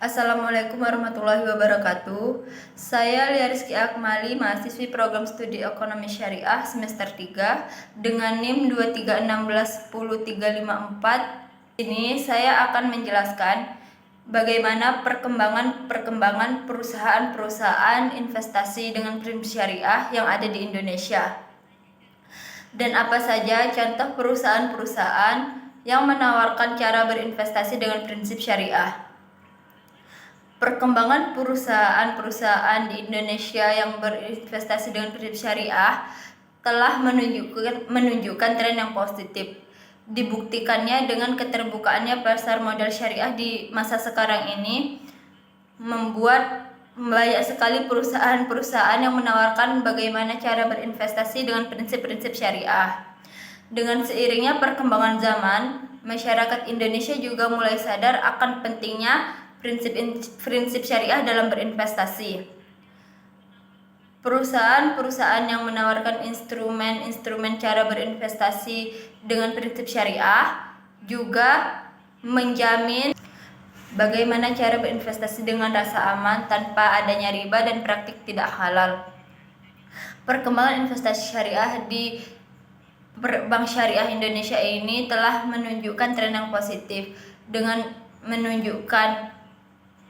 Assalamualaikum warahmatullahi wabarakatuh. Saya Lia Rizky Akmali, mahasiswi program studi ekonomi syariah semester 3 dengan NIM 231610354. Ini saya akan menjelaskan bagaimana perkembangan perusahaan-perusahaan investasi dengan prinsip syariah yang ada di Indonesia. Dan apa saja contoh perusahaan-perusahaan yang menawarkan cara berinvestasi dengan prinsip syariah. Perkembangan perusahaan-perusahaan di Indonesia yang berinvestasi dengan prinsip syariah telah menunjukkan tren yang positif. Dibuktikannya dengan keterbukaannya pasar modal syariah di masa sekarang ini membuat banyak sekali perusahaan-perusahaan yang menawarkan bagaimana cara berinvestasi dengan prinsip-prinsip syariah. Dengan seiringnya perkembangan zaman, masyarakat Indonesia juga mulai sadar akan pentingnya prinsip syariah dalam berinvestasi. Perusahaan-perusahaan yang menawarkan instrumen cara berinvestasi dengan prinsip syariah juga menjamin bagaimana cara berinvestasi dengan rasa aman tanpa adanya riba dan praktik tidak halal. Perkembangan investasi syariah di Bank Syariah Indonesia ini telah menunjukkan tren yang positif dengan menunjukkan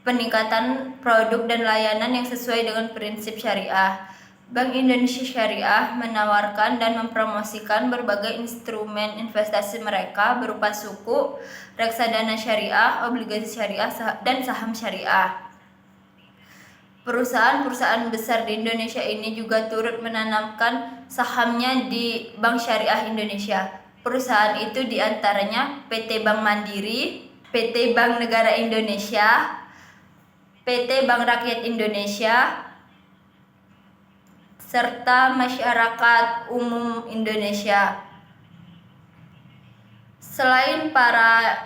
peningkatan produk dan layanan yang sesuai dengan prinsip syariah. Bank Indonesia Syariah menawarkan dan mempromosikan berbagai instrumen investasi mereka berupa suku, reksadana syariah, obligasi syariah, dan saham syariah. Perusahaan-perusahaan besar di Indonesia ini juga turut menanamkan sahamnya di Bank Syariah Indonesia. Perusahaan itu diantaranya PT Bank Mandiri, PT Bank Negara Indonesia, PT Bank Rakyat Indonesia, serta Masyarakat Umum Indonesia. Selain para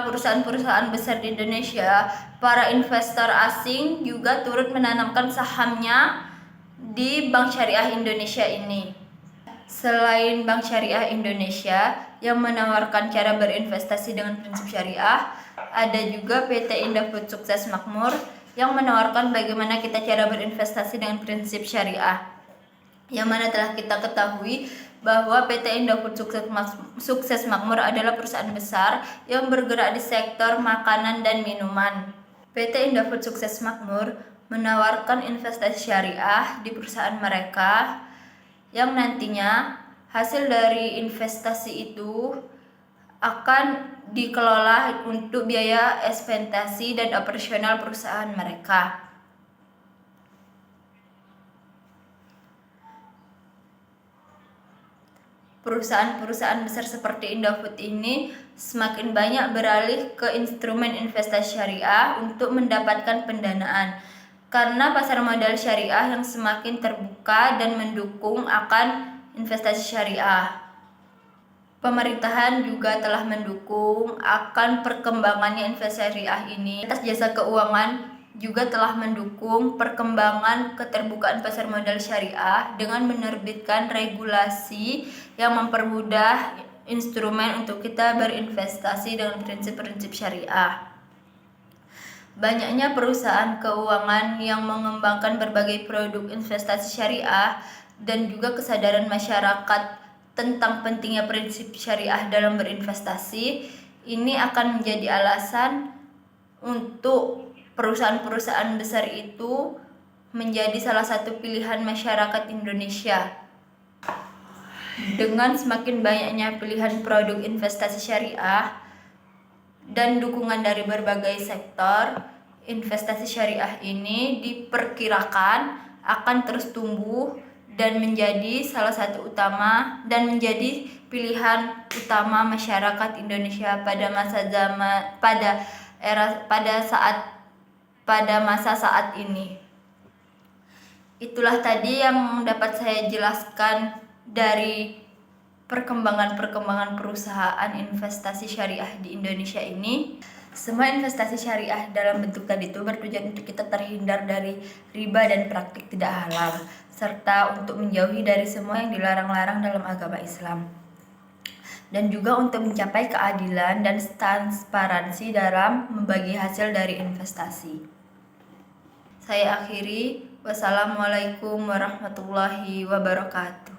perusahaan-perusahaan besar di Indonesia, para investor asing juga turut menanamkan sahamnya di Bank Syariah Indonesia ini. Selain Bank Syariah Indonesia yang menawarkan cara berinvestasi dengan prinsip syariah, ada juga PT Indofood Sukses Makmur yang menawarkan bagaimana kita cara berinvestasi dengan prinsip syariah. Yang mana telah kita ketahui bahwa PT Indofood Sukses Makmur adalah perusahaan besar yang bergerak di sektor makanan dan minuman. PT Indofood Sukses Makmur menawarkan investasi syariah di perusahaan mereka yang nantinya hasil dari investasi itu akan dikelola untuk biaya ekspensasi dan operasional perusahaan mereka. Perusahaan-perusahaan besar seperti Indofood ini semakin banyak beralih ke instrumen investasi syariah untuk mendapatkan pendanaan karena pasar modal syariah yang semakin terbuka dan mendukung akan investasi syariah. Pemerintahan juga telah mendukung akan perkembangannya investasi syariah ini. Atas jasa keuangan juga telah mendukung perkembangan keterbukaan pasar modal syariah dengan menerbitkan regulasi yang mempermudah instrumen untuk kita berinvestasi dengan prinsip-prinsip syariah. Banyaknya perusahaan keuangan yang mengembangkan berbagai produk investasi syariah dan juga kesadaran masyarakat tentang pentingnya prinsip syariah dalam berinvestasi ini akan menjadi alasan untuk perusahaan-perusahaan besar itu menjadi salah satu pilihan masyarakat Indonesia. Dengan semakin banyaknya pilihan produk investasi syariah dan dukungan dari berbagai sektor, investasi syariah ini diperkirakan akan terus tumbuh dan menjadi salah satu utama dan menjadi pilihan utama masyarakat Indonesia pada masa saat ini. Itulah tadi yang dapat saya jelaskan dari perkembangan perusahaan investasi syariah di Indonesia ini. Semua investasi syariah dalam bentuk tadi itu bertujuan untuk kita terhindar dari riba dan praktik tidak halal, serta untuk menjauhi dari semua yang dilarang-larang dalam agama Islam. dan juga untuk mencapai keadilan dan transparansi dalam membagi hasil dari investasi. Saya akhiri, wassalamualaikum warahmatullahi wabarakatuh.